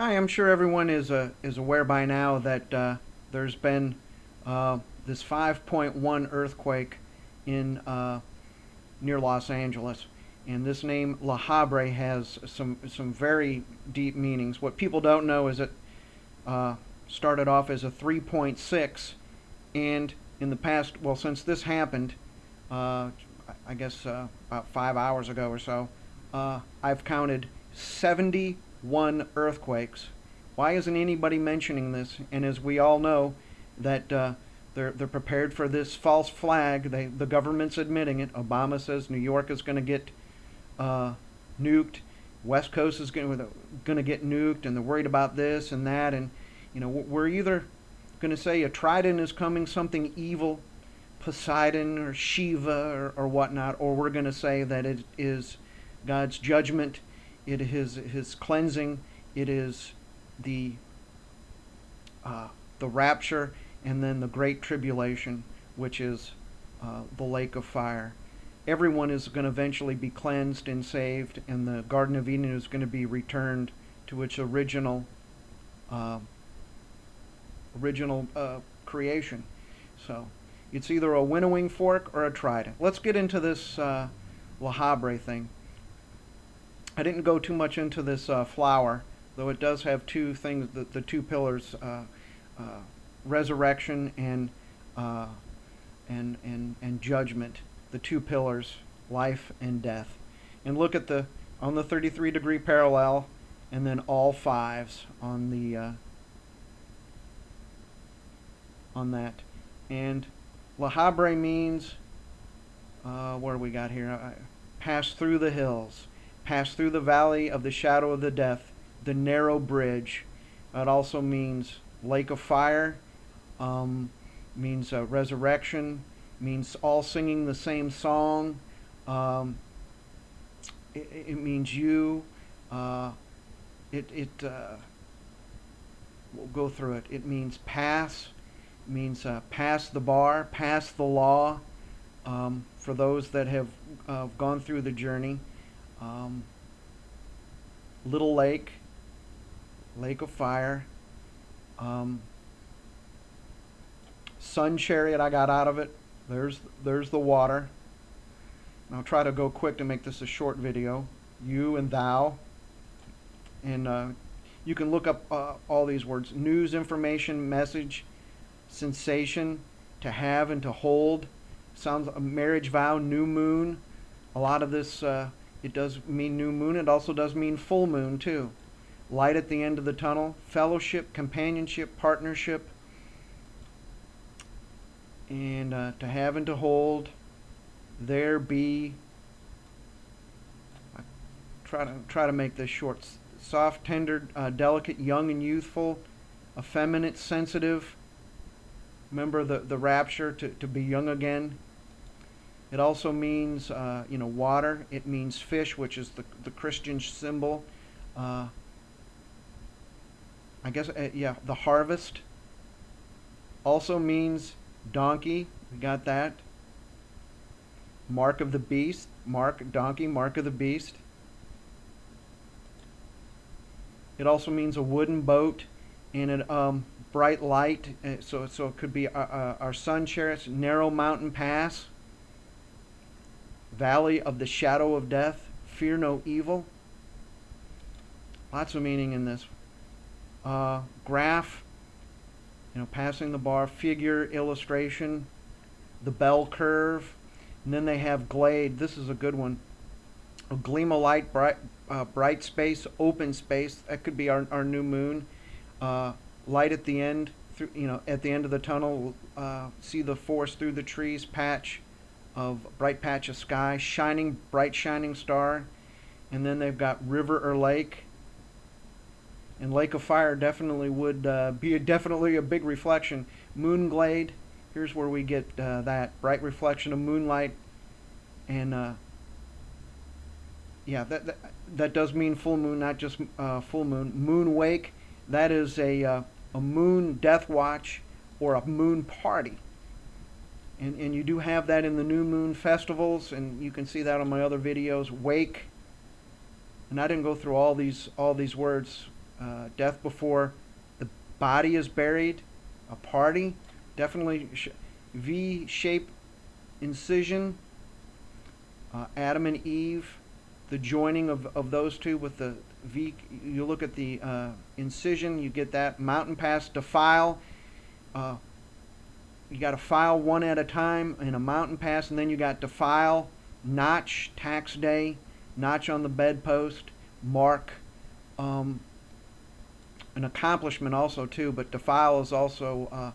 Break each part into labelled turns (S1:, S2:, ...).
S1: Hi, I'm sure everyone is aware by now that there's been this 5.1 earthquake in near Los Angeles, and this name La Habra has some very deep meanings. What people don't know is it started off as a 3.6, and in the past, well, since this happened, uh, I guess about 5 hours ago or so, I've counted 71 earthquakes. Why isn't anybody mentioning this? And as we all know, that they're prepared for this false flag. The government's admitting it. Obama says New York is going to get nuked. West Coast is going to get nuked, and they're worried about this and that. And we're either going to say a Trident is coming, something evil, Poseidon or Shiva or whatnot, or we're going to say that it is God's judgment, it is His cleansing, it is the rapture, and then the Great Tribulation, which is the lake of fire. Everyone is going to eventually be cleansed and saved, and the Garden of Eden is going to be returned to its uh, original creation. So it's either a winnowing fork or a trident. Let's get into this La Habra thing. I didn't go too much into this flower, though it does have two things, the two pillars, resurrection and judgment. The two pillars, life and death. And look at on the 33-degree parallel, and then all fives on the on that. And La Habra means what do we got here? Pass through the hills, pass through the valley of the shadow of the death, the narrow bridge. It also means lake of fire, means resurrection, means all singing the same song. It means you. We'll go through it. It means pass. It means pass the bar, pass the law. For those that have gone through the journey. Little lake, lake of fire. Sun chariot I got out of it. There's the water. And I'll try to go quick to make this a short video. You and thou. And you can look up all these words. News, information, message, sensation, to have and to hold. Sounds a marriage vow, new moon. A lot of this, it does mean new moon. It also does mean full moon too. Light at the end of the tunnel. Fellowship, companionship, partnership. And to have and to hold. There be. I try to make this short. Soft, tender, delicate, young and youthful, effeminate, sensitive. Remember the rapture, to be young again. It also means water. It means fish, which is the Christian symbol. I guess the harvest. Also means donkey. We got that. Mark of the beast. Donkey, mark of the beast. It also means a wooden boat and a bright light. So it could be our sun chariots. Narrow mountain pass. Valley of the shadow of death. Fear no evil. Lots of meaning in this. Graph. Passing the bar. Figure, illustration. The bell curve. And then they have glade. This is a good one. A gleam of light, bright space, open space. That could be our new moon. Light at the end, at the end of the tunnel. See the forest through the trees. Bright patch of sky. Bright shining star. And then they've got river or lake. And lake of fire definitely would be definitely a big reflection. Moon glade. Here's where we get that bright reflection of moonlight. And that does mean full moon, not just full moon. Moon wake, that is a moon death watch or a moon party. And you do have that in the new moon festivals, and you can see that on my other videos. Wake, and I didn't go through all these words. death before the body is buried, a party, definitely V-shape incision, Adam and Eve, the joining of those two with the V. You look at the incision, you get that. Mountain pass, defile. You got to file one at a time in a mountain pass, and then you got defile, notch, tax day, notch on the bedpost, mark, an accomplishment also too. But defile is also,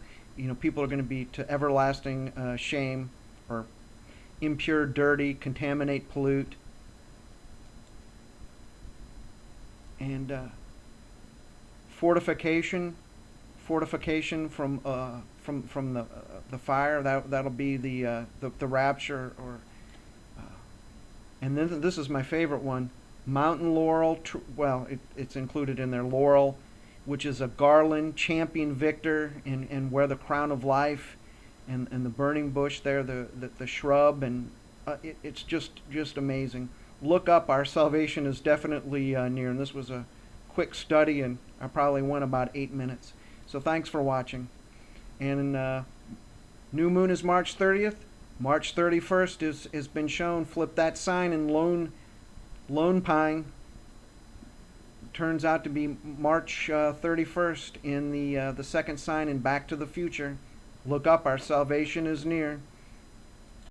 S1: people are going to be to everlasting shame, or impure, dirty, contaminate, pollute. And fortification from the fire. That'll be the rapture, or and then this is my favorite one, mountain laurel. It's included in there, laurel, which is a garland, champion victor, and wear the crown of life, and the burning bush there, the shrub, and it's just amazing. Look up, our salvation is definitely near. And this was a quick study, and I probably went about 8 minutes. So thanks for watching. And new moon is March 30th. March 31st has been shown. Flip that sign in Lone Pine. Turns out to be March 31st in the second sign in Back to the Future. Look up, our salvation is near.